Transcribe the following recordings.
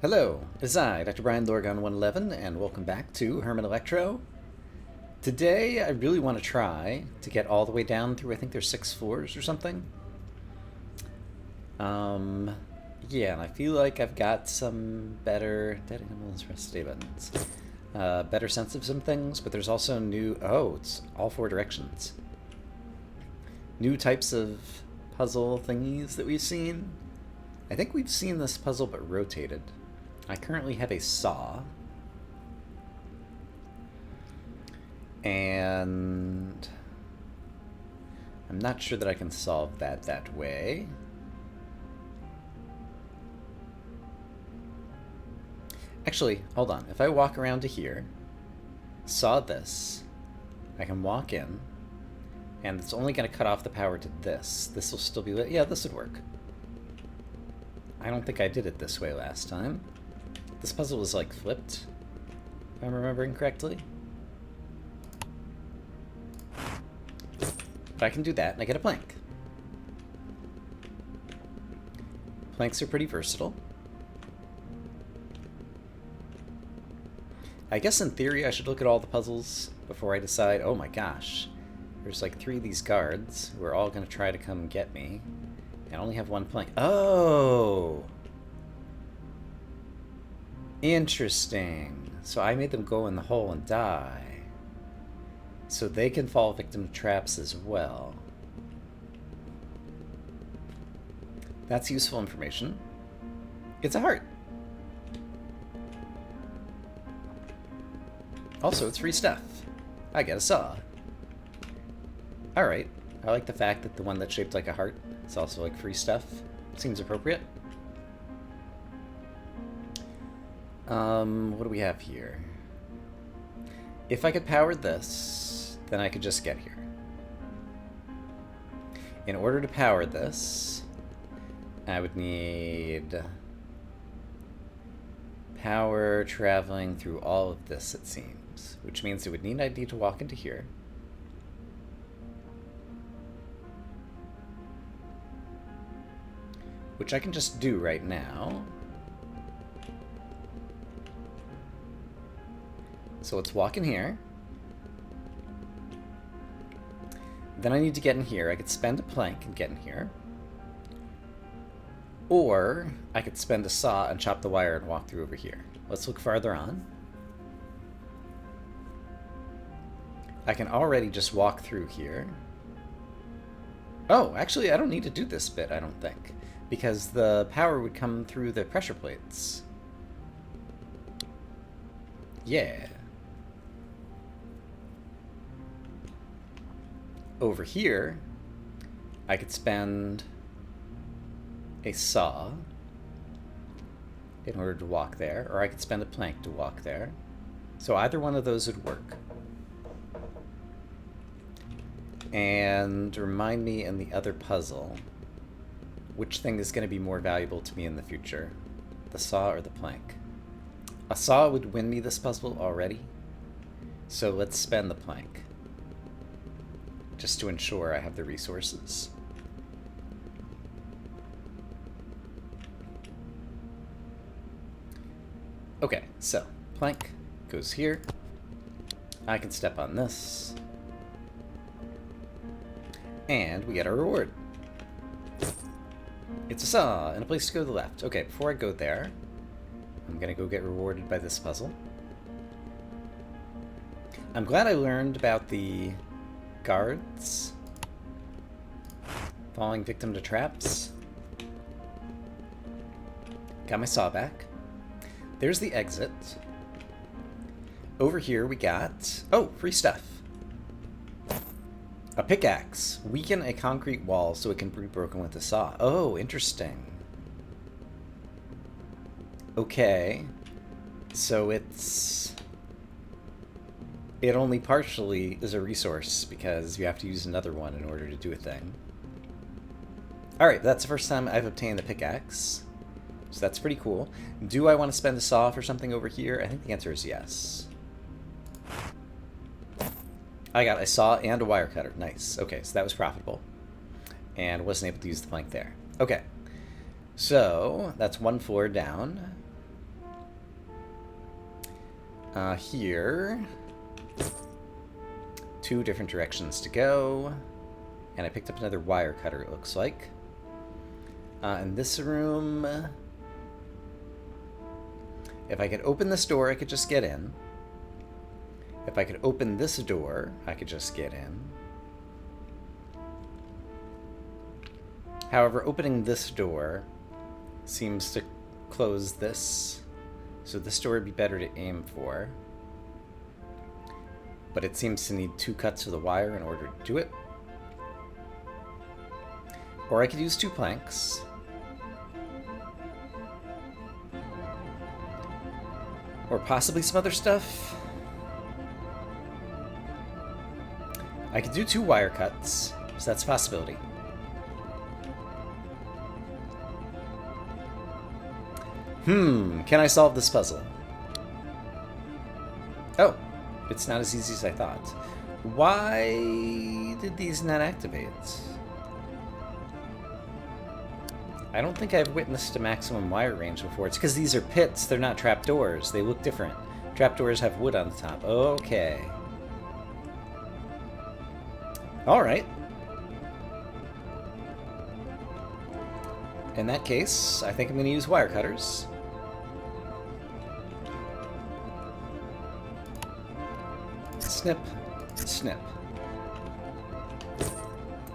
Hello, it's I, Dr. Brian Lorgon 111, and welcome back to Herman Electro. Today, I really want to try to get all the way down through, I think there's 6 floors or something. Yeah, and I feel like I've got some better... Dead animals, rest stay buttons. Better sense of some things, but there's also new... Oh, it's all 4 directions. New types of puzzle thingies that we've seen. I think we've seen this puzzle, but rotated. I currently have a saw. And I'm not sure that I can solve that way. Actually, hold on. If I walk around to here, saw this, I can walk in, and it's only going to cut off the power to this. This will still be lit. Yeah, this would work. I don't think I did it this way last time. This puzzle was like flipped, if I'm remembering correctly. But I can do that, and I get a plank. Planks are pretty versatile. I guess in theory I should look at all the puzzles before I decide, oh my gosh, there's like 3 of these guards who are all going to try to come get me. I only have 1 plank. Oh! Interesting. So I made them go in the hole and die. So they can fall victim to traps as well. That's useful information. It's a heart. Also, it's free stuff. I get a saw. Alright. I like the fact that the one that's shaped like a heart is also like free stuff. Seems appropriate. What do we have here? If I could power this, then I could just get here. In order to power this, I would need power traveling through all of this, it seems. Which means it would need ID to walk into here. Which I can just do right now. So let's walk in here. Then I need to get in here. I could spend a plank and get in here. Or I could spend a saw and chop the wire and walk through over here. Let's look farther on. I can already just walk through here. Oh, actually I don't need to do this bit, I don't think. Because the power would come through the pressure plates. Yeah. Over here, I could spend a saw in order to walk there, or I could spend a plank to walk there. So either one of those would work. And remind me in the other puzzle, which thing is going to be more valuable to me in the future? The saw or the plank? A saw would win me this puzzle already, so let's spend the plank. Just to ensure I have the resources. Okay, so plank goes here. I can step on this. And we get our reward. It's a saw and a place to go to the left. Okay, before I go there, I'm gonna go get rewarded by this puzzle. I'm glad I learned about the guards falling victim to traps. Got my saw back. There's the exit. Over here we got... Oh, free stuff. A pickaxe. Weaken a concrete wall so it can be broken with a saw. Oh, interesting. Okay. So it's... It only partially is a resource because you have to use another one in order to do a thing. Alright, that's the first time I've obtained the pickaxe. So that's pretty cool. Do I want to spend a saw for something over here? I think the answer is yes. I got a saw and a wire cutter. Nice. Okay, so that was profitable. And wasn't able to use the plank there. Okay. So, that's 1 floor down. Here. 2 different directions to go. And I picked up another wire cutter, it looks like. In this room... If I could open this door, I could just get in. If I could open this door, I could just get in. However, opening this door seems to close this. So this door would be better to aim for. But it seems to need 2 cuts of the wire in order to do it. Or I could use 2 planks. Or possibly some other stuff. I could do 2 wire cuts, so that's a possibility. Can I solve this puzzle? Oh, it's not as easy as I thought. Why did these not activate? I don't think I've witnessed a maximum wire range before. It's because these are pits, they're not trapdoors. They look different. Trapdoors have wood on the top. Okay. Alright. In that case, I think I'm going to use wire cutters. Snip, snip.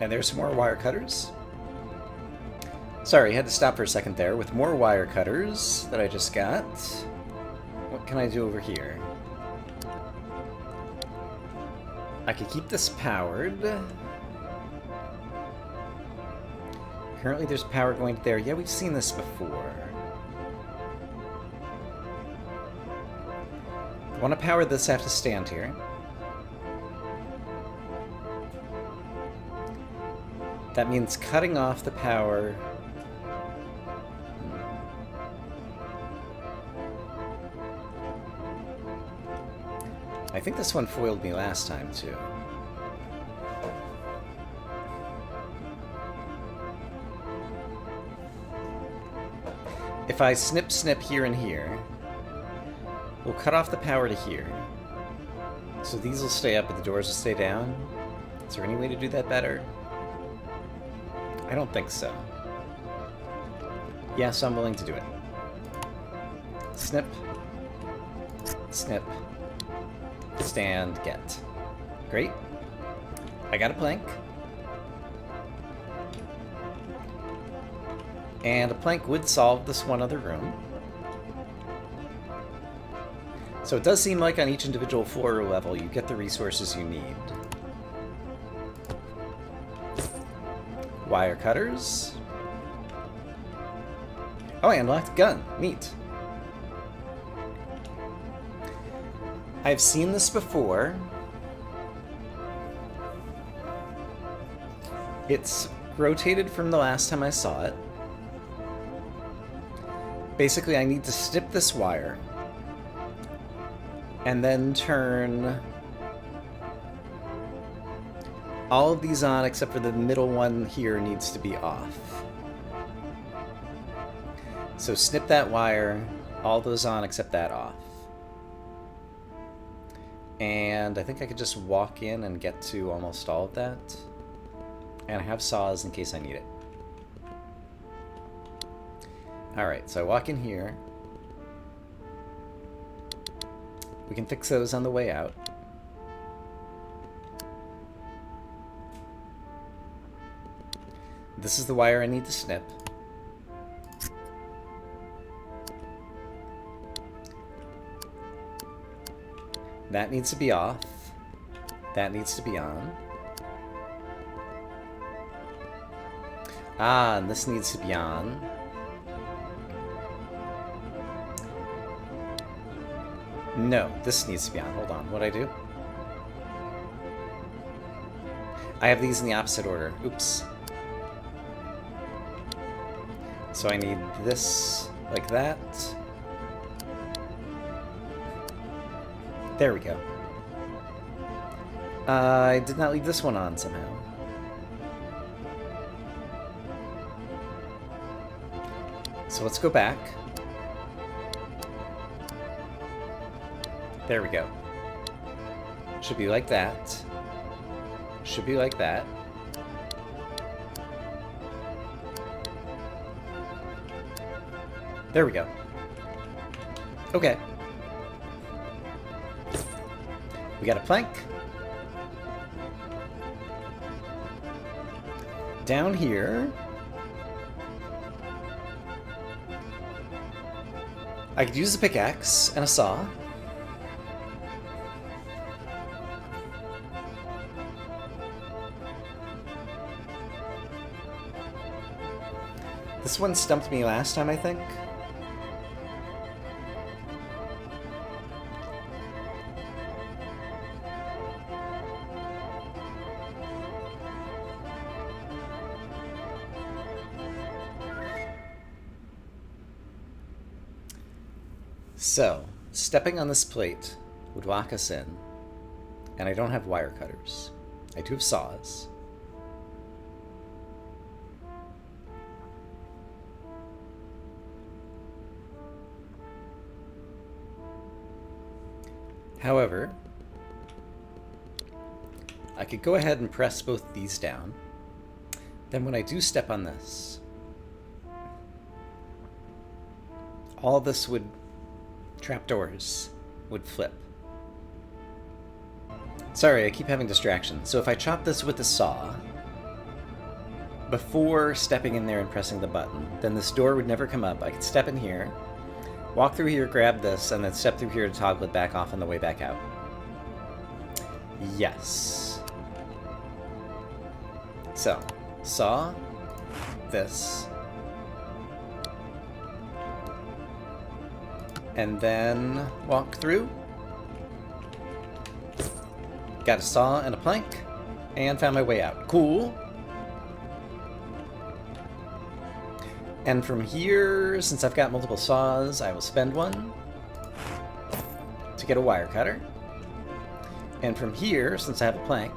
And there's some more wire cutters. Sorry, I had to stop for a second there. With more wire cutters that I just got. What can I do over here? I could keep this powered. Currently there's power going there. Yeah, we've seen this before. I want to power this, I have to stand here. That means cutting off the power. I think this one foiled me last time, too. If I snip here and here, we'll cut off the power to here. So these will stay up, but the doors will stay down. Is there any way to do that better? I don't think so. Yes, I'm willing to do it. Snip. Snip. Stand, get. Great. I got a plank. And a plank would solve this one other room. So it does seem like on each individual floor or level you get the resources you need. Wire cutters. Oh, I unlocked a gun. Neat. I've seen this before. It's rotated from the last time I saw it. Basically, I need to snip this wire and then turn all of these on except for the middle one here needs to be off. So snip that wire, all those on except that off. And I think I could just walk in and get to almost all of that. And I have saws in case I need it. Alright, so I walk in here. We can fix those on the way out. This is the wire I need to snip. That needs to be off. That needs to be on. Ah, and this needs to be on. No, this needs to be on. Hold on, what'd I do? I have these in the opposite order. Oops. So I need this like that. There we go. I did not leave this one on somehow. So let's go back. There we go. Should be like that. Should be like that. There we go. Okay. We got a plank. Down here, I could use a pickaxe and a saw. This one stumped me last time, I think. So, stepping on this plate would lock us in, and I don't have wire cutters. I do have saws. However, I could go ahead and press both these down. Then when I do step on this, all this would, trapdoors, would flip. Sorry, I keep having distractions. So if I chop this with the saw, before stepping in there and pressing the button, then this door would never come up. I could step in here, walk through here, grab this, and then step through here to toggle it back off on the way back out. Yes. So, saw, this, and then walk through. Got a saw and a plank, and found my way out. Cool. And from here, since I've got multiple saws, I will spend one to get a wire cutter. And from here, since I have a plank,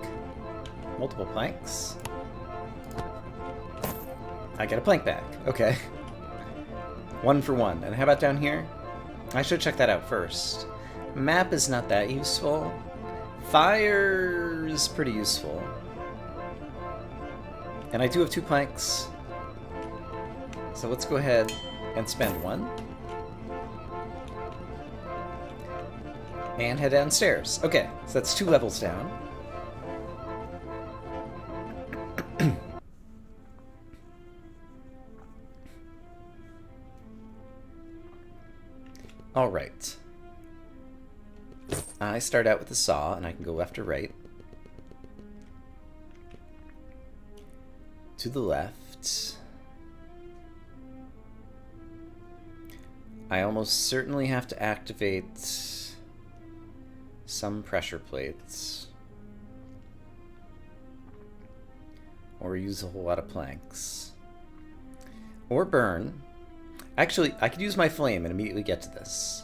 multiple planks, I get a plank back. Okay. 1 for 1. And how about down here? I should check that out first. Map is not that useful. Fire is pretty useful. And I do have 2 planks. So let's go ahead and spend 1. And head downstairs. Okay, so that's 2 levels down. Alright. I start out with the saw, and I can go left or right. To the left. I almost certainly have to activate some pressure plates. Or use a whole lot of planks. Or burn. Actually, I could use my flame and immediately get to this.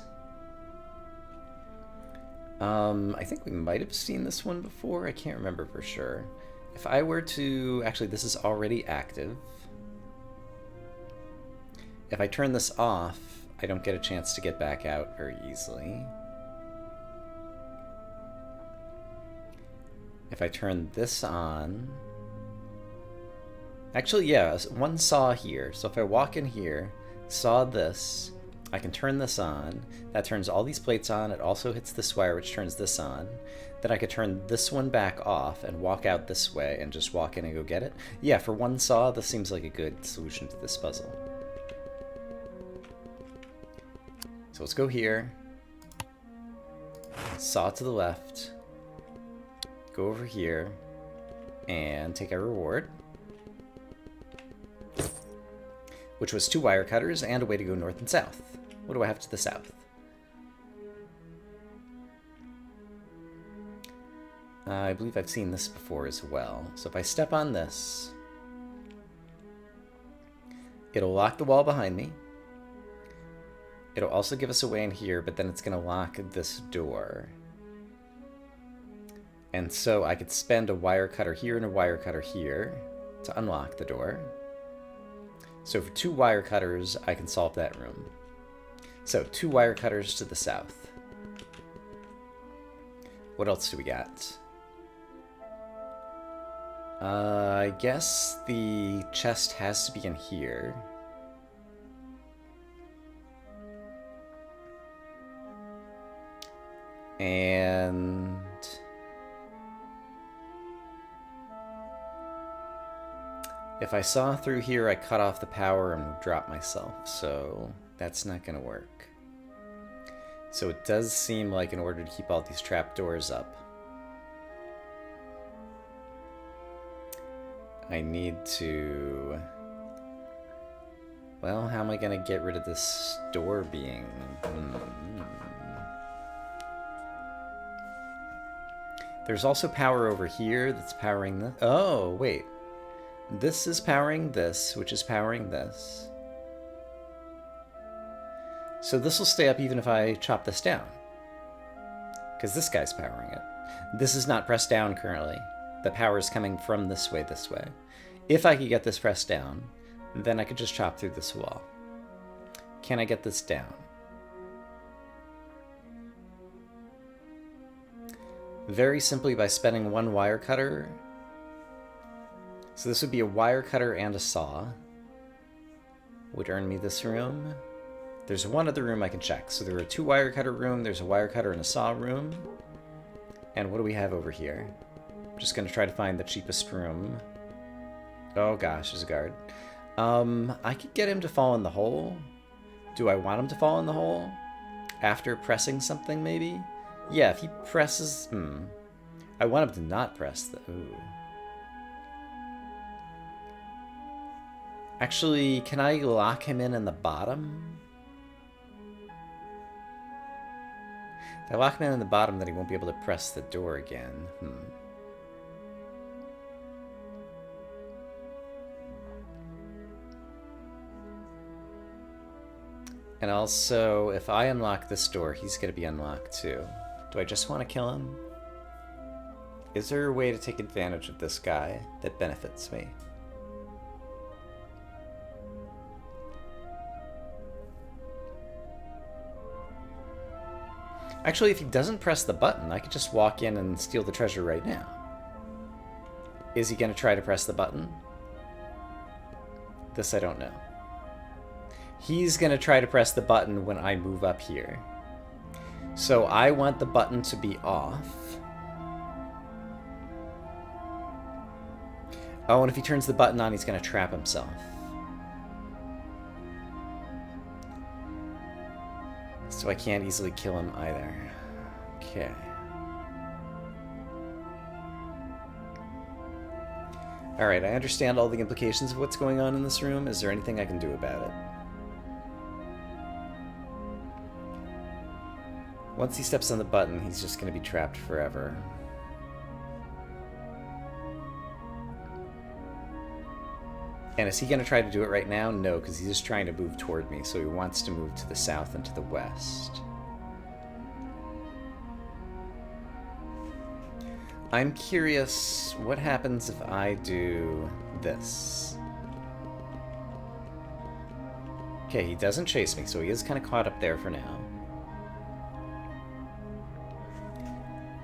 I think we might have seen this one before. I can't remember for sure. If I were to... Actually, this is already active. If I turn this off, I don't get a chance to get back out very easily. If I turn this on... Actually, yeah, 1 saw here. So if I walk in here, saw this, I can turn this on. That turns all these plates on. It also hits this wire, which turns this on. Then I could turn this one back off and walk out this way and just walk in and go get it. Yeah, for 1 saw, this seems like a good solution to this puzzle. So let's go here. Saw to the left. Go over here. And take our reward. Which was 2 wire cutters and a way to go north and south. What do I have to the south? I believe I've seen this before as well. So if I step on this, it'll lock the wall behind me. It'll also give us a way in here, but then it's going to lock this door. And so I could spend a wire cutter here and a wire cutter here to unlock the door. So for 2 wire cutters, I can solve that room. So 2 wire cutters to the south. What else do we got? I guess the chest has to be in here. And if I saw through here, I cut off the power and drop myself, so that's not gonna work. So it does seem like in order to keep all these trapdoors up, I need to... Well, how am I gonna get rid of this door being... There's also power over here that's powering this. Oh, wait. This is powering this, which is powering this. So this will stay up even if I chop this down. Because this guy's powering it. This is not pressed down currently. The power is coming from this way, this way. If I could get this pressed down, then I could just chop through this wall. Can I get this down? Very simply by spending one wire cutter. So this would be a wire cutter and a saw. Would earn me this room. There's one other room I can check. So there are 2 wire cutter room, there's a wire cutter and a saw room. And what do we have over here? I'm just gonna try to find the cheapest room. Oh gosh, there's a guard. I could get him to fall in the hole. Do I want him to fall in the hole? After pressing something, maybe? Yeah, if he presses... I want him to not press the... Ooh. Actually, can I lock him in the bottom? If I lock him in the bottom, then he won't be able to press the door again. And also, if I unlock this door, he's going to be unlocked too. Do I just want to kill him? Is there a way to take advantage of this guy that benefits me? Actually, if he doesn't press the button, I could just walk in and steal the treasure right now. Is he going to try to press the button? This I don't know. He's going to try to press the button when I move up here. So I want the button to be off. Oh, and if he turns the button on, he's going to trap himself. So I can't easily kill him either. Okay. Alright, I understand all the implications of what's going on in this room. Is there anything I can do about it? Once he steps on the button, he's just going to be trapped forever. And is he going to try to do it right now? No, because he's just trying to move toward me, so he wants to move to the south and to the west. I'm curious, what happens if I do this? Okay, he doesn't chase me, so he is kind of caught up there for now.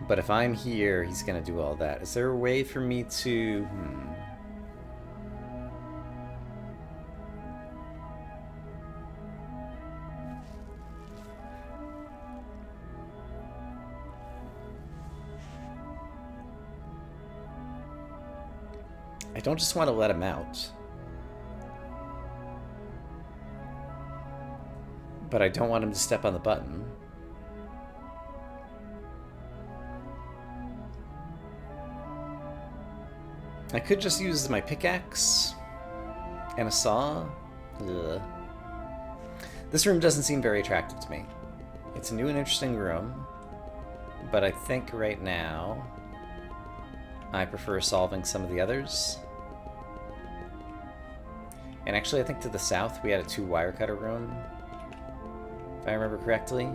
But if I'm here, he's going to do all that. Is there a way for me to... I don't just want to let him out. But I don't want him to step on the button. I could just use my pickaxe and a saw. Ugh. This room doesn't seem very attractive to me. It's a new and interesting room, but I think right now I prefer solving some of the others. And actually, I think to the south we had a 2 wire cutter room, if I remember correctly.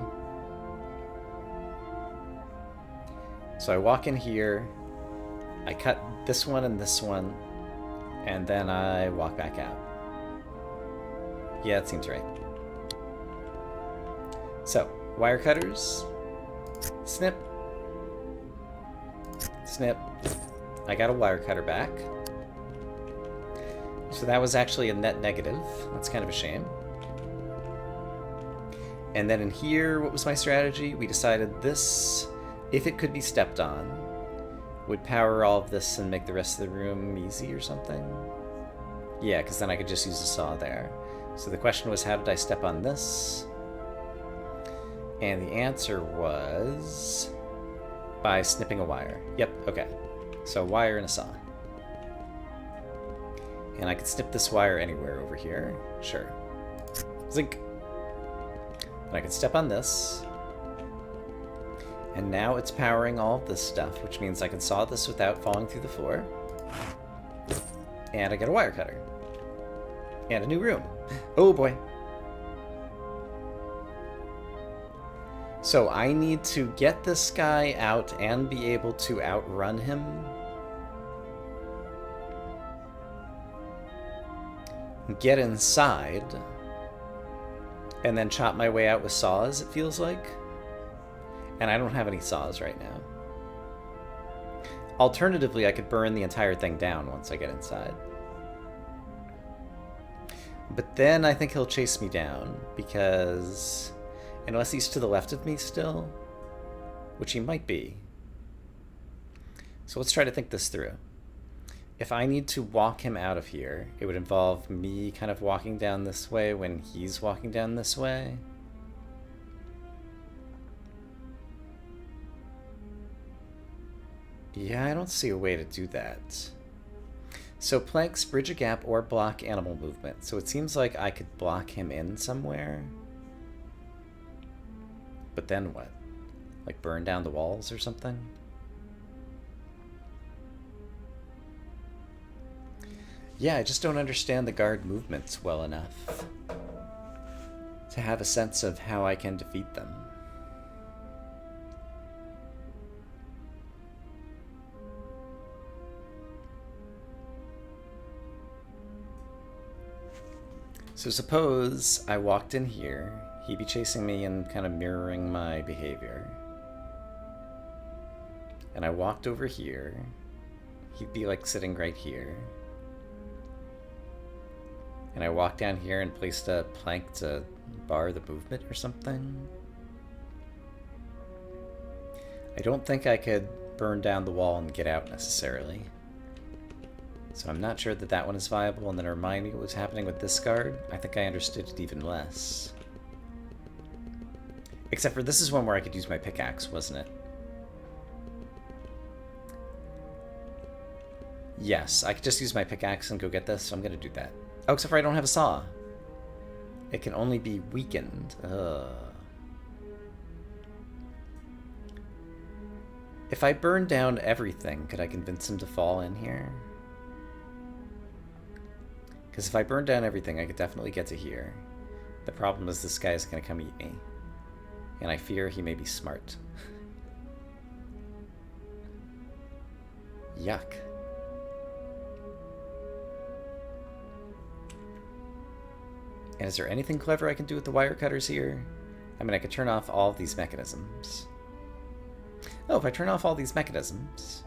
So I walk in here, I cut this one, and then I walk back out. Yeah, that seems right. So, wire cutters, snip, Snip. I got a wire cutter back. So that was actually a net negative. That's kind of a shame. And then in here, what was my strategy? We decided this, if it could be stepped on, would power all of this and make the rest of the room easy or something. Yeah, because then I could just use a saw there. So the question was, how did I step on this? And the answer was by snipping a wire. Yep, okay. So a wire and a saw. And I could snip this wire anywhere over here. Sure. Zink. And I could step on this. And now it's powering all of this stuff, which means I can saw this without falling through the floor. And I get a wire cutter. And a new room. Oh boy. So I need to get this guy out and be able to outrun him. Get inside. And then chop my way out with saws, it feels like. And I don't have any saws right now. Alternatively, I could burn the entire thing down once I get inside. But then I think he'll chase me down, because unless he's to the left of me still, which he might be. So let's try to think this through. If I need to walk him out of here, it would involve me kind of walking down this way when he's walking down this way. Yeah, I don't see a way to do that. So planks bridge a gap or block animal movement. So it seems like I could block him in somewhere. But then what? Like burn down the walls or something? Yeah, I just don't understand the guard movements well enough to have a sense of how I can defeat them. So suppose I walked in here, he'd be chasing me and kind of mirroring my behavior. And I walked over here, he'd be like sitting right here. And I walked down here and placed a plank to bar the movement or something. I don't think I could burn down the wall and get out necessarily. So I'm not sure that that one is viable, and then remind me what was happening with this guard. I think I understood it even less. Except for this is one where I could use my pickaxe, wasn't it? Yes, I could just use my pickaxe and go get this, so I'm gonna do that. Oh, except for I don't have a saw. It can only be weakened. Ugh. If I burn down everything, could I convince him to fall in here? Because if I burn down everything, I could definitely get to here. The problem is this guy is going to come eat me. And I fear he may be smart. Yuck. And is there anything clever I can do with the wire cutters here? I mean, I could turn off all of these mechanisms. Oh, if I turn off all these mechanisms...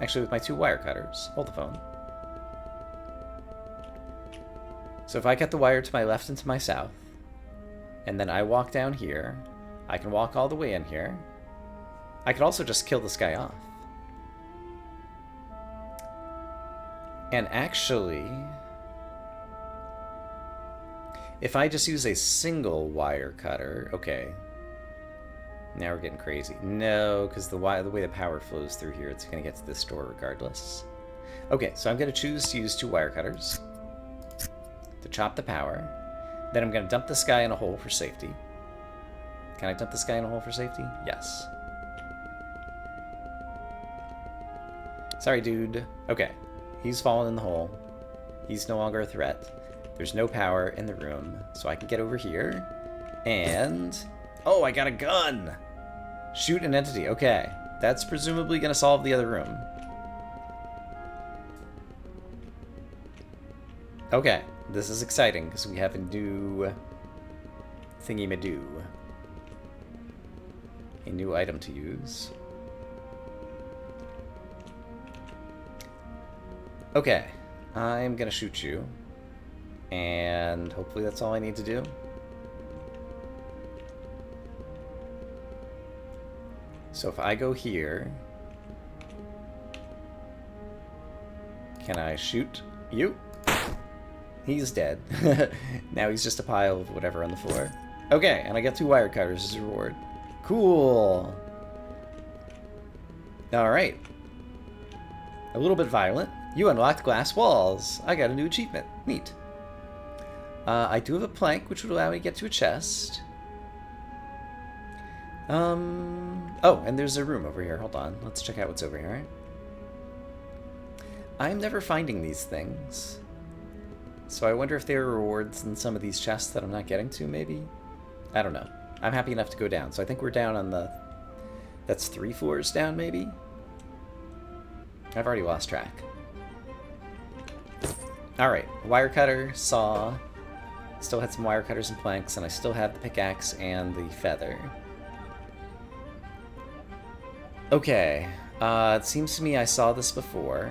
Actually, with my 2 wire cutters. Hold the phone. So if I get the wire to my left and to my south, and then I walk down here, I can walk all the way in here. I could also just kill this guy off. And actually, if I just use a single wire cutter, okay. Now we're getting crazy. No, because the way the power flows through here, it's going to get to this door regardless. Okay, so I'm going to choose to use 2 wire cutters to chop the power. Then I'm going to dump this guy in a hole for safety. Can I dump this guy in a hole for safety? Yes. Sorry, dude. Okay. He's fallen in the hole. He's no longer a threat. There's no power in the room. So I can get over here. And... oh, I got a gun! Shoot an entity. Okay. That's presumably going to solve the other room. Okay. This is exciting, because we have a new thingy-ma-doo. A new item to use. Okay, I'm gonna shoot you. And hopefully that's all I need to do. So if I go here... Can I shoot you? He's dead. Now he's just a pile of whatever on the floor. Okay, and I got 2 wire cutters as a reward. Cool! Alright. A little bit violent. You unlocked glass walls. I got a new achievement. Neat. I do have a plank, which would allow me to get to a chest. Oh, and there's a room over here. Hold on. Let's check out what's over here. I'm never finding these things. So I wonder if there are rewards in some of these chests that I'm not getting to, maybe? I don't know. I'm happy enough to go down. So I think we're down on the... That's 3 floors down, maybe? I've already lost track. Alright. Wire cutter, saw. Still had some wire cutters and planks, and I still have the pickaxe and the feather. Okay. It seems to me I saw this before.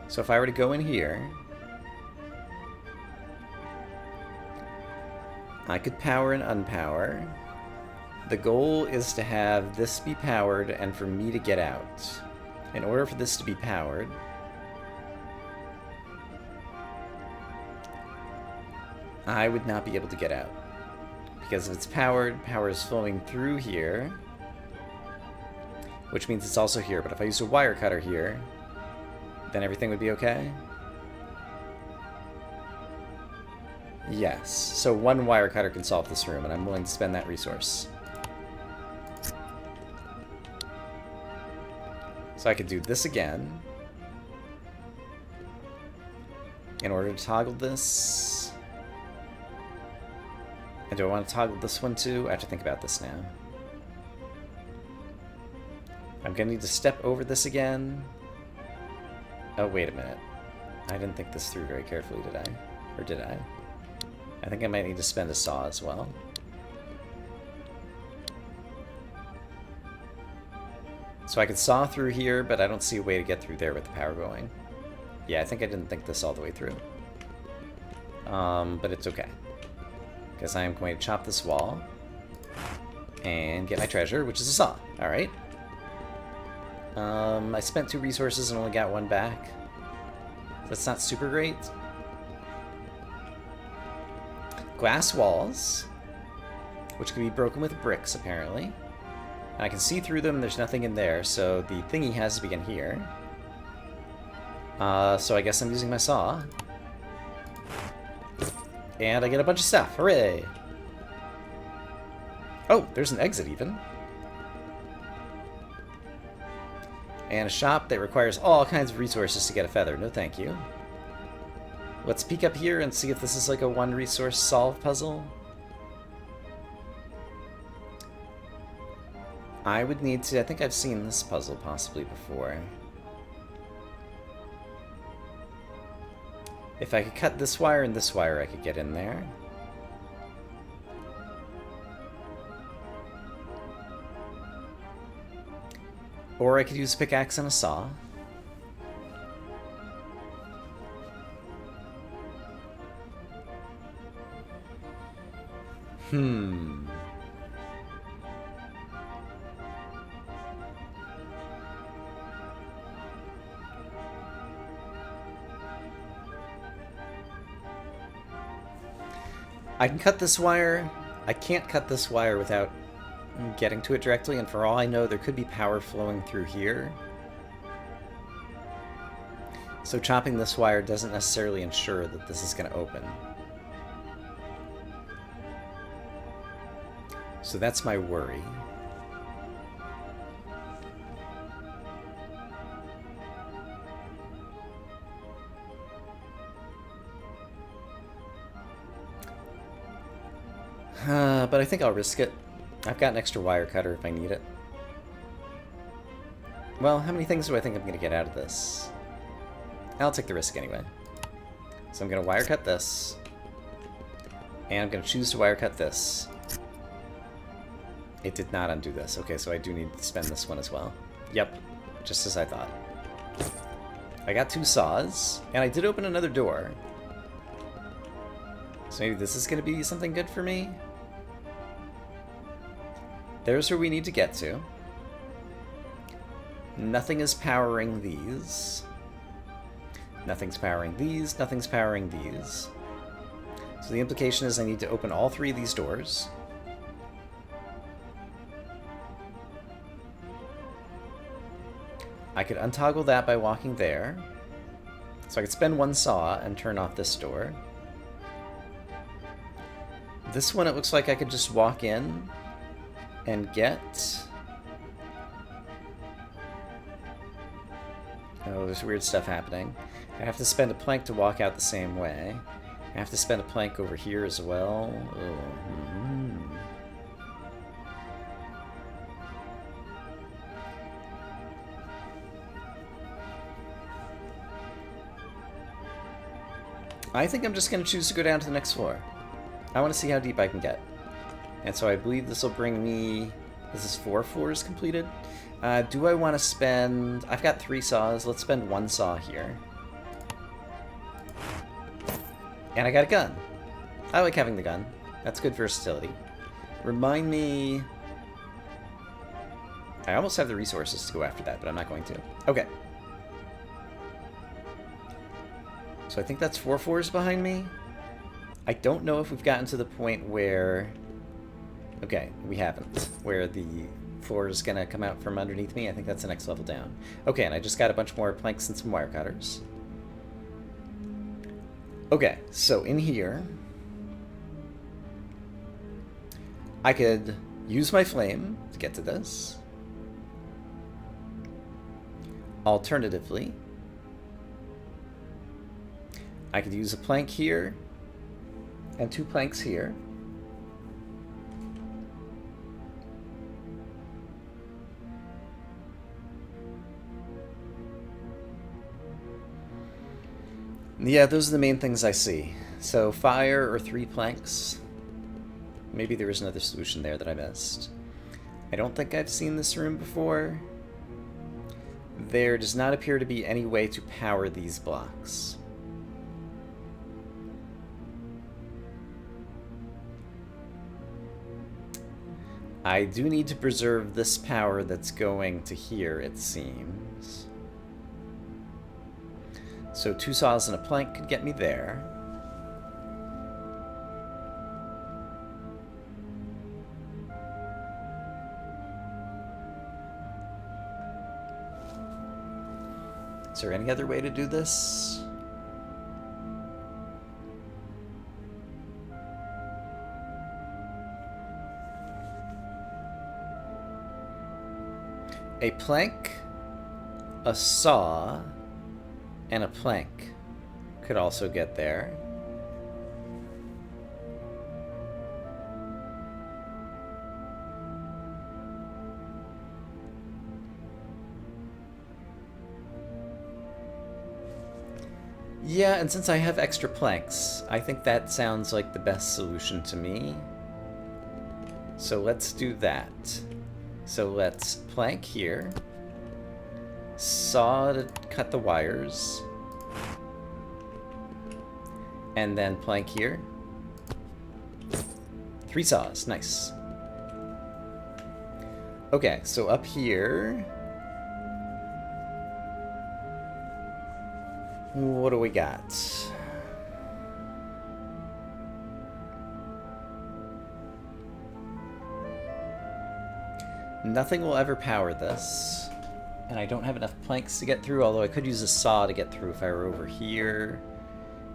So if I were to go in here, I could power and unpower. The goal is to have this be powered and for me to get out. In order for this to be powered, I would not be able to get out. Because if it's powered, power is flowing through here, which means it's also here. But if I use a wire cutter here, then everything would be okay? Yes. So 1 wire cutter can solve this room, and I'm willing to spend that resource. So I could do this again. In order to toggle this. And do I want to toggle this one too? I have to think about this now. I'm going to need to step over this again. Oh, wait a minute. I didn't think this through very carefully, did I? Or did I? I think I might need to spend a saw as well. So I could saw through here, but I don't see a way to get through there with the power going. Yeah, I think I didn't think this all the way through. But it's okay. Because I am going to chop this wall and get my treasure, which is a saw. Alright. I spent 2 resources and only got 1 back. That's not super great. Glass walls, which can be broken with bricks, apparently. And I can see through them, there's nothing in there, so the thingy has to be in here. So I guess I'm using my saw. And I get a bunch of stuff. Hooray! Oh, there's an exit, even. And a shop that requires all kinds of resources to get a feather. No thank you. Let's peek up here and see if this is like a 1 resource solve puzzle. I would need to... I think I've seen this puzzle possibly before. If I could cut this wire and this wire, I could get in there. Or I could use a pickaxe and a saw. I can cut this wire. I can't cut this wire without getting to it directly, and for all I know, there could be power flowing through here. So chopping this wire doesn't necessarily ensure that this is going to open. So that's my worry. But I think I'll risk it. I've got an extra wire cutter if I need it. Well, how many things do I think I'm going to get out of this? I'll take the risk anyway. So I'm going to wire cut this. And I'm going to choose to wire cut this. It did not undo this. Okay, so I do need to spend this one as well. Yep, just as I thought. I got 2 saws, and I did open another door. So maybe this is going to be something good for me. There's where we need to get to. Nothing is powering these. Nothing's powering these. Nothing's powering these. So the implication is I need to open all 3 of these doors. I could untoggle that by walking there. So I could spend 1 saw and turn off this door. This one, it looks like I could just walk in and get... Oh, there's weird stuff happening. I have to spend a plank to walk out the same way. I have to spend a plank over here as well. I think I'm just going to choose to go down to the next floor. I want to see how deep I can get. And so I believe this will bring me... This is 4 floors completed. Do I want to spend... I've got 3 saws. Let's spend 1 saw here. And I got a gun. I like having the gun. That's good versatility. Remind me... I almost have the resources to go after that, but I'm not going to. Okay. So I think that's 4 floors behind me. I don't know if we've gotten to the point where... Okay, we haven't. Where the floor is going to come out from underneath me. I think that's the next level down. Okay, and I just got a bunch more planks and some wire cutters. Okay, so in here... I could use my flame to get to this. Alternatively... I could use a plank here, and 2 planks here. Yeah, those are the main things I see. So fire or 3 planks. Maybe there was another solution there that I missed. I don't think I've seen this room before. There does not appear to be any way to power these blocks. I do need to preserve this power that's going to here, it seems. So 2 saws and a plank could get me there. Is there any other way to do this? A plank, a saw, and a plank could also get there. Yeah, and since I have extra planks, I think that sounds like the best solution to me. So let's do that. So let's plank here, saw to cut the wires, and then plank here. 3 saws, nice. Okay, so up here, what do we got? Nothing will ever power this, and I don't have enough planks to get through, although I could use a saw to get through if I were over here,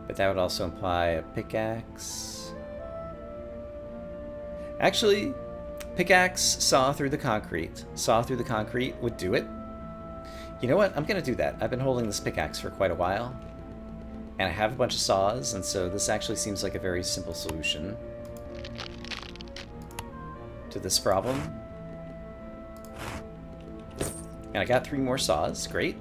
but that would also imply a pickaxe. Actually, pickaxe, saw through the concrete would do it. You know what? I'm going to do that. I've been holding this pickaxe for quite a while, and I have a bunch of saws, and so this actually seems like a very simple solution to this problem. And I got 3 more saws, great.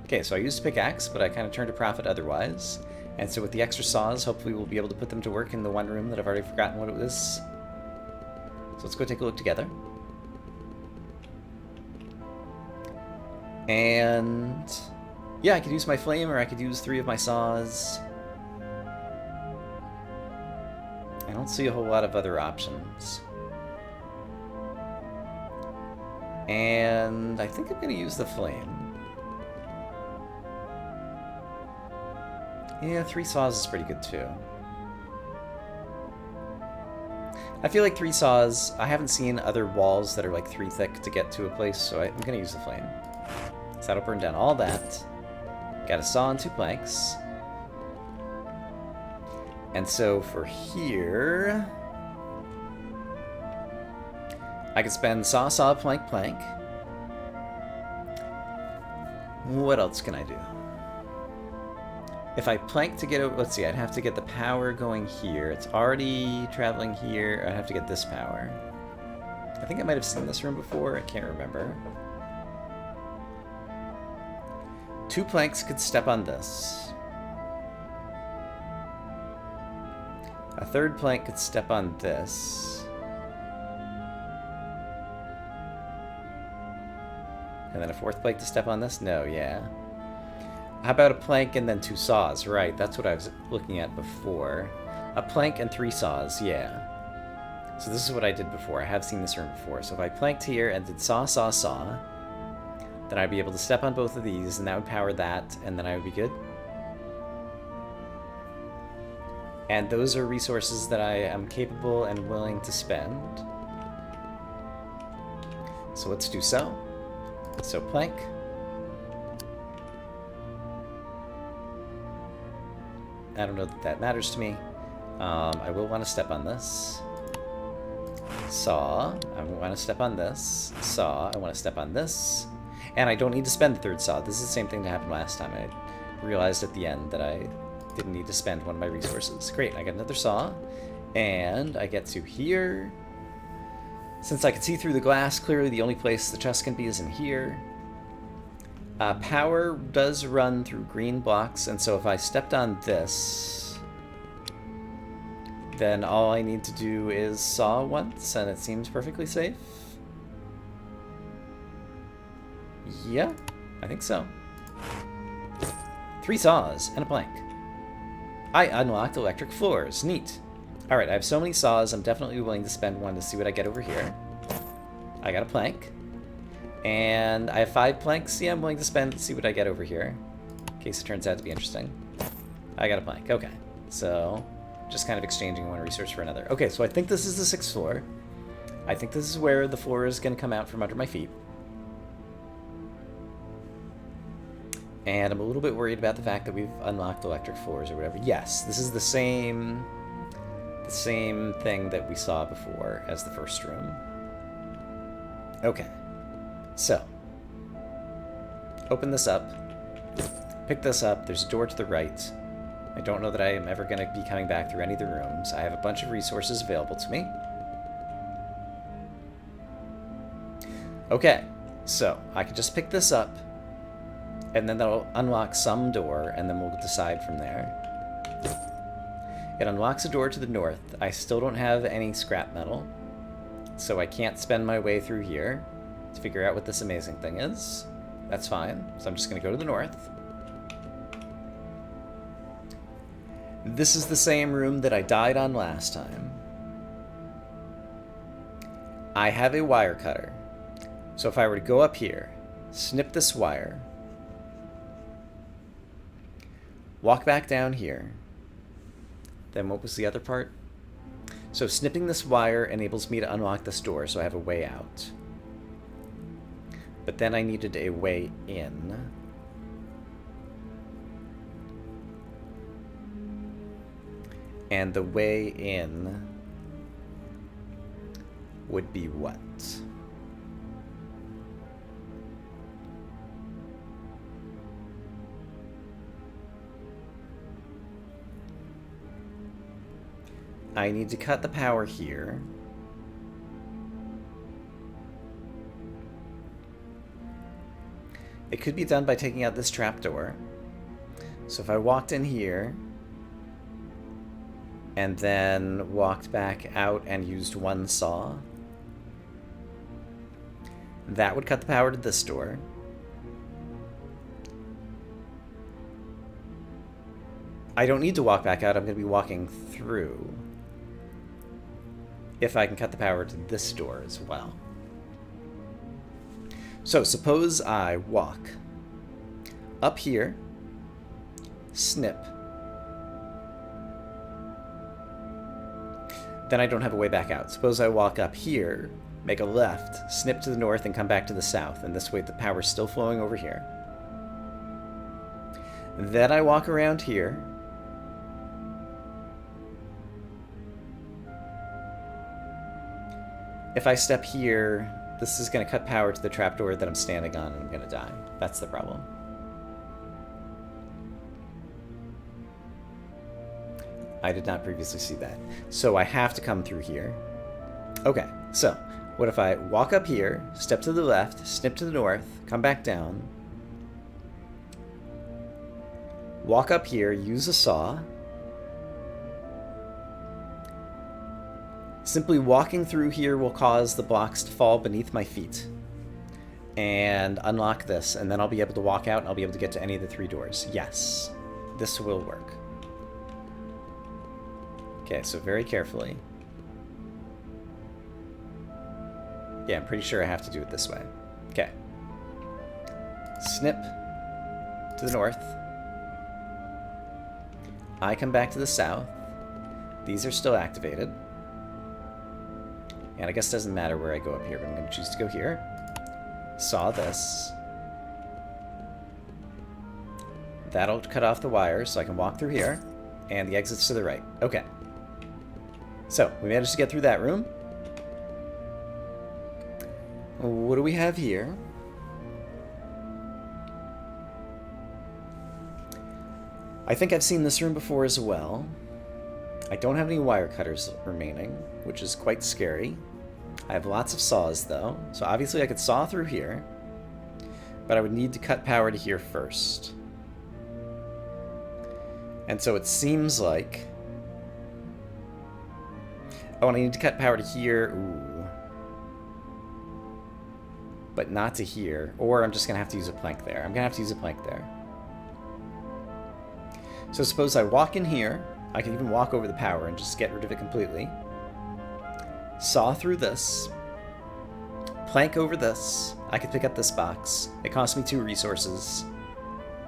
Okay, so I used a pickaxe, but I kind of turned a profit otherwise. And so with the extra saws, hopefully we'll be able to put them to work in the one room that I've already forgotten what it was. So let's go take a look together. And Yeah, I could use my flame, or I could use 3 of my saws. I don't see a whole lot of other options. And I think I'm going to use the flame. Yeah, 3 saws is pretty good too. I feel like 3 saws, I haven't seen other walls that are like 3 thick to get to a place, so I'm going to use the flame. So that'll burn down all that. Got a saw and 2 planks. And so for here, I could spend saw, saw, plank, plank. What else can I do? If I plank to get over, let's see, I'd have to get the power going here. It's already traveling here. I'd have to get this power. I think I might have seen this room before. I can't remember. 2 planks could step on this. A 3rd plank could step on this. And then a 4th plank to step on this? No, yeah. How about a plank and then 2 saws? Right, that's what I was looking at before. A plank and 3 saws, yeah. So this is what I did before. I have seen this room before. So if I planked here and did saw, saw, saw, then I'd be able to step on both of these, and that would power that, and then I would be good. And those are resources that I am capable and willing to spend. So let's do so. So plank. I don't know that that matters to me. I will want to step on this. Saw. I want to step on this. Saw. I want to step on this. And I don't need to spend the 3rd saw. This is the same thing that happened last time. I realized at the end that I didn't need to spend one of my resources. Great, I got another saw. And I get to here. Since I can see through the glass, clearly the only place the chest can be is in here. Power does run through green blocks, and so if I stepped on this, then all I need to do is saw once, and it seems perfectly safe. Yeah, I think so. 3 saws and a plank. I unlocked electric floors. Neat. Alright, I have so many saws, I'm definitely willing to spend one to see what I get over here. I got a plank. And I have 5 planks. Yeah, I'm willing to spend to see what I get over here. In case it turns out to be interesting. I got a plank. Okay. So, just kind of exchanging one resource for another. Okay, so I think this is the 6th floor. I think this is where the floor is going to come out from under my feet. And I'm a little bit worried about the fact that we've unlocked electric floors or whatever. Yes, this is the same thing that we saw before as the first room. Okay. So, open this up, pick this up, there's a door to the right. I don't know that I am ever going to be coming back through any of the rooms. I have a bunch of resources available to me. Okay, so I can just pick this up, and then that'll unlock some door, and then we'll decide from there. It unlocks a door to the north. I still don't have any scrap metal, so I can't spend my way through here to figure out what this amazing thing is. That's fine. So I'm just going to go to the north. This is the same room that I died on last time. I have a wire cutter. So if I were to go up here, snip this wire, walk back down here, then what was the other part? So snipping this wire enables me to unlock this door, so I have a way out. But then I needed a way in. And the way in would be what? I need to cut the power here. It could be done by taking out this trapdoor. So if I walked in here and then walked back out and used one saw, that would cut the power to this door. I don't need to walk back out. I'm going to be walking through. If I can cut the power to this door as well. So suppose I walk up here, snip. Then I don't have a way back out. Suppose I walk up here, make a left, snip to the north, and come back to the south. And this way the power's still flowing over here. Then I walk around here. If I step here, this is going to cut power to the trapdoor that I'm standing on, and I'm going to die. That's the problem. I did not previously see that. So I have to come through here. Okay, so what if I walk up here, step to the left, snip to the north, come back down, walk up here, use a saw. Simply walking through here will cause the blocks to fall beneath my feet. And unlock this, and then I'll be able to walk out and I'll be able to get to any of the 3 doors. Yes, this will work. Okay, so very carefully. Yeah, I'm pretty sure I have to do it this way. Okay. Snip to the north. I come back to the south. These are still activated. And I guess it doesn't matter where I go up here, but I'm going to choose to go here. Saw this. That'll cut off the wire so I can walk through here. And the exit's to the right. Okay. So, we managed to get through that room. What do we have here? I think I've seen this room before as well. I don't have any wire cutters remaining, which is quite scary. I have lots of saws, though. So obviously I could saw through here, but I would need to cut power to here first. And so it seems like... Oh, and I need to cut power to here. Ooh. But not to here. Or I'm just going to have to use a plank there. I'm going to have to use a plank there. So suppose I walk in here. I can even walk over the power and just get rid of it completely. Saw through this. Plank over this. I could pick up this box. It cost me 2 resources.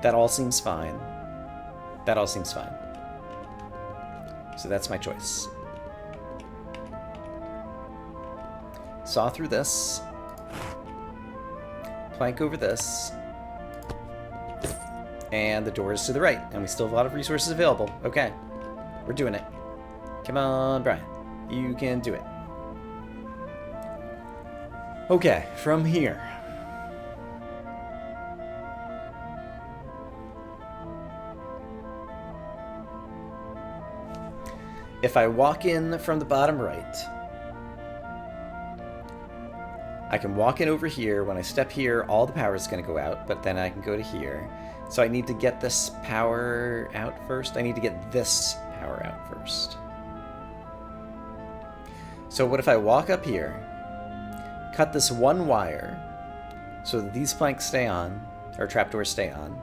That all seems fine. That all seems fine. So that's my choice. Saw through this. Plank over this. And the door is to the right. And we still have a lot of resources available. Okay. We're doing it. Come on, Brian. You can do it. Okay, from here. If I walk in from the bottom right, I can walk in over here. When I step here, all the power is going to go out, but then I can go to here. So I need to get this power out first. I need to get this power out first. So what if I walk up here, cut this 1 wire so that these planks stay on, or trapdoors stay on,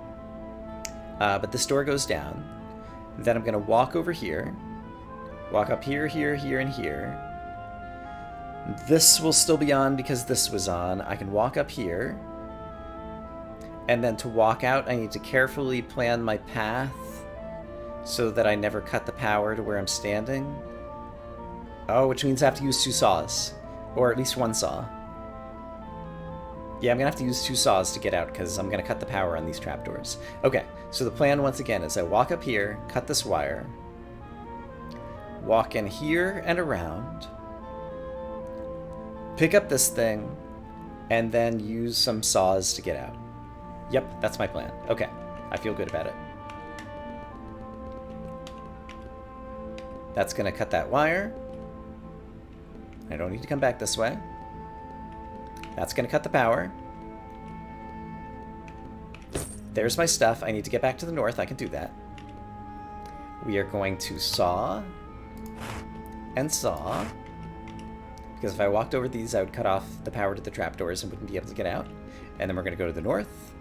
but this door goes down. Then I'm going to walk over here, walk up here, here, here, and here. This will still be on because this was on. I can walk up here. And then to walk out, I need to carefully plan my path so that I never cut the power to where I'm standing. Oh, which means I have to use 2 saws. Or at least 1 saw. Yeah, I'm going to have to use 2 saws to get out because I'm going to cut the power on these trapdoors. Okay, so the plan once again is I walk up here, cut this wire, walk in here and around, pick up this thing, and then use some saws to get out. Yep, that's my plan. Okay, I feel good about it. That's going to cut that wire. I don't need to come back this way. That's going to cut the power. There's my stuff. I need to get back to the north. I can do that. We are going to saw and saw. Because if I walked over these, I would cut off the power to the trapdoors and wouldn't be able to get out. And then we're going to go to the north.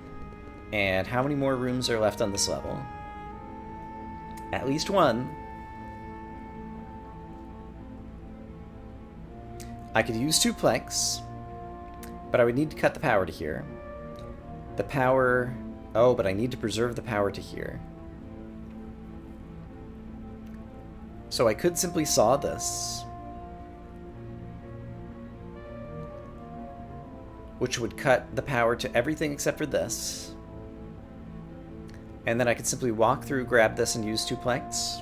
And how many more rooms are left on this level? At least one. I could use 2 planks, but I would need to cut the power to here. The power... Oh, but I need to preserve the power to here. So I could simply saw this, which would cut the power to everything except for this. And then I could simply walk through, grab this, and use 2 planks.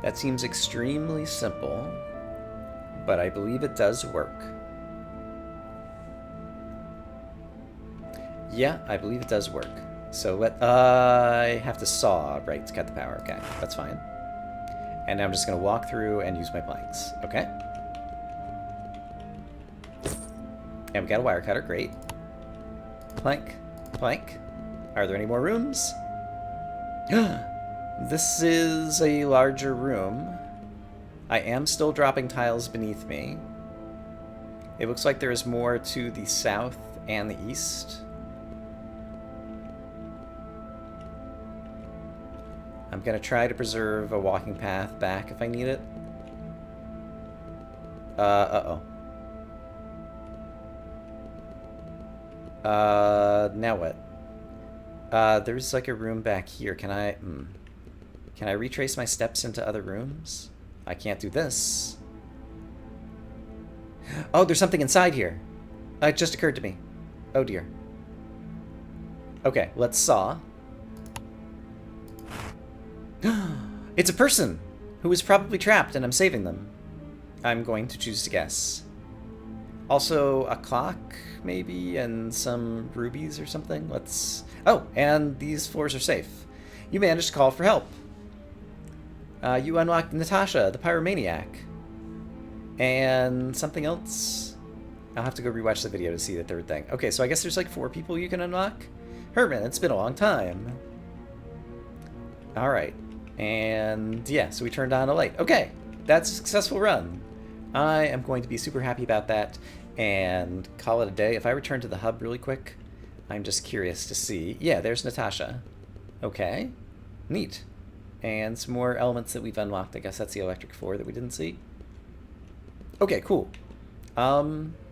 That seems extremely simple, but I believe it does work. Yeah, I believe it does work. So I have to saw, right, to cut the power. Okay, that's fine. And now I'm just going to walk through and use my planks. Okay. And we got a wire cutter. Great. Plank. Plank. Are there any more rooms? This is a larger room. I am still dropping tiles beneath me. It looks like there is more to the south and the east. I'm going to try to preserve a walking path back if I need it. Uh-oh. Now what? There's like a room back here. Can I retrace my steps into other rooms? I can't do this. Oh, there's something inside here. It just occurred to me. Oh dear. Okay, let's saw. It's a person who is probably trapped and I'm saving them. I'm going to choose to guess. Also, a clock, maybe, and some rubies or something. Let's... Oh, and these floors are safe. You managed to call for help. You unlocked Natasha, the pyromaniac. And something else? I'll have to go rewatch the video to see the third thing. Okay, so I guess there's like 4 people you can unlock? Herman, it's been a long time. Alright. And yeah, so we turned on a light. Okay, that's a successful run. I am going to be super happy about that and call it a day. If I return to the hub really quick, I'm just curious to see. Yeah, there's Natasha. Okay, neat. And some more elements that we've unlocked. I guess that's the electric floor that we didn't see. Okay, cool.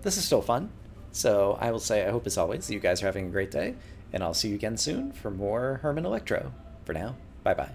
This is still fun. So I will say, I hope as always, you guys are having a great day, and I'll see you again soon for more Herman Electro. For now, bye-bye.